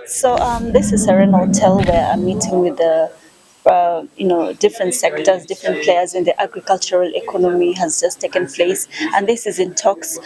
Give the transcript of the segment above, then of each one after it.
So this is a Serena Hotel where I'm meeting with the different sectors, different players in the agricultural economy has just taken place, and this is in talks,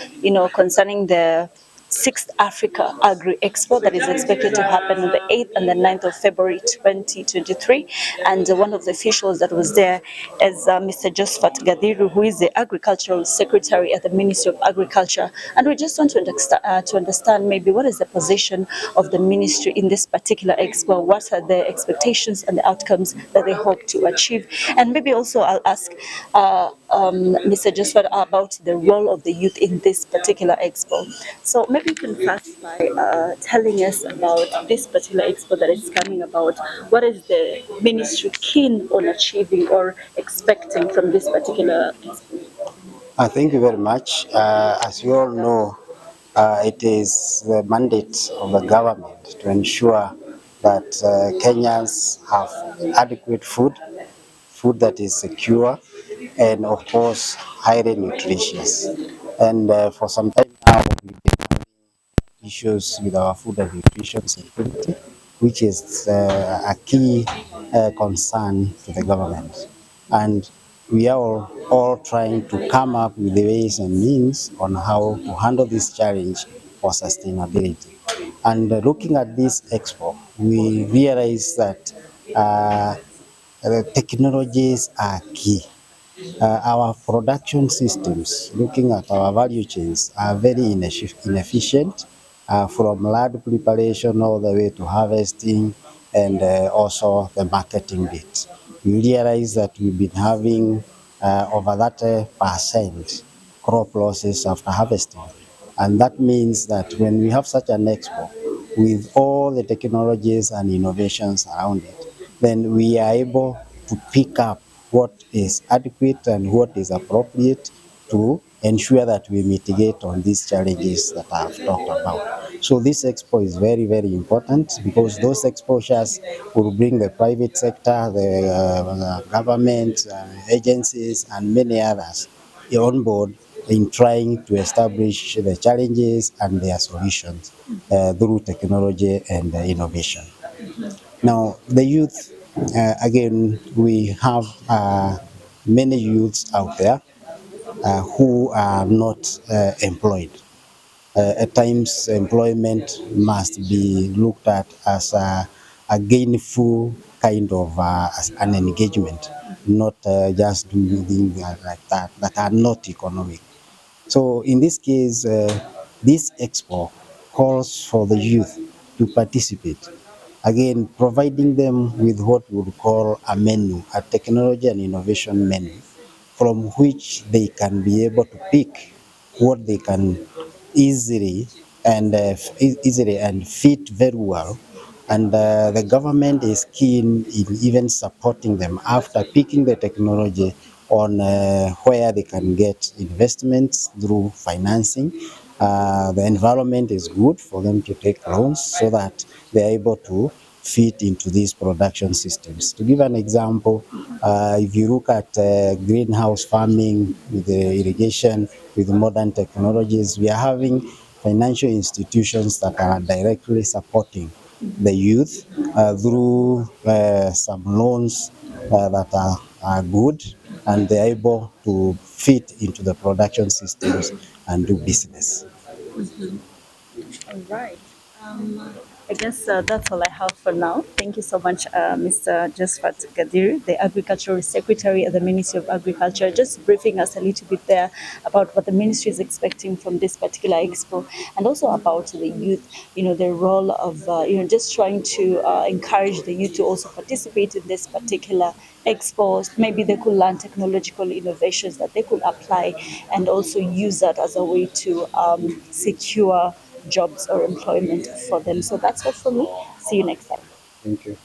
concerning the sixth Africa Agri Expo that is expected to happen on the 8th and the 9th of February 2023. And one of the officials that was there is Mr. Josephat Gadiru, who is the Agricultural Secretary at the Ministry of Agriculture. And we just want to understand maybe what is the position of the ministry in this particular expo, what are the expectations and the outcomes that they hope to achieve. And maybe also I'll ask Mr. Josephat about the role of the youth in this particular expo. So maybe you can start by telling us about this particular expo that is coming about. What is the ministry keen on achieving or expecting from this particular expo? Thank you very much. As you all know, it is the mandate of the government to ensure that Kenyans have adequate food that is secure, and of course, highly nutritious. And for some time now, we've been having issues with our food and nutrition security, which is a key concern to the government. And we are all trying to come up with the ways and means on how to handle this challenge for sustainability. And looking at this expo, we realize that the technologies are key. Our production systems, looking at our value chains, are very inefficient, from land preparation all the way to harvesting and also the marketing bit. We realize that we've been having over 30% crop losses after harvesting. And that means that when we have such an expo with all the technologies and innovations around it, then we are able to pick up what is adequate and what is appropriate to ensure that we mitigate on these challenges that I've talked about. So this expo is very, very important because those exposures will bring the private sector, the government, agencies, and many others on board in trying to establish the challenges and their solutions through technology and innovation. Now, the youth, again, we have many youths out there who are not employed. At times, employment must be looked at as a gainful kind of as an engagement, not just doing things like that are not economic. So in this case, this expo calls for the youth to participate. Again, providing them with what we would call a menu, a technology and innovation menu, from which they can be able to pick what they can easily easily and fit very well. And the government is keen in even supporting them after picking the technology on where they can get investments through financing. The environment is good for them to take loans so that they're able to fit into these production systems. To give an example, if you look at greenhouse farming with the irrigation, with modern technologies, we are having financial institutions that are directly supporting the youth through some loans that are good, and they're able to fit into the production systems and do business. All right. I guess that's all I have for now. Thank you so much, Mr. Josephat Gadir, the Agricultural Secretary at the Ministry of Agriculture, just briefing us a little bit there about what the ministry is expecting from this particular expo, and also about the youth, the role of, just trying to encourage the youth to also participate in this particular expo. Maybe they could learn technological innovations that they could apply and also use that as a way to secure jobs or employment for them. So that's all for me. See you next time. Thank you.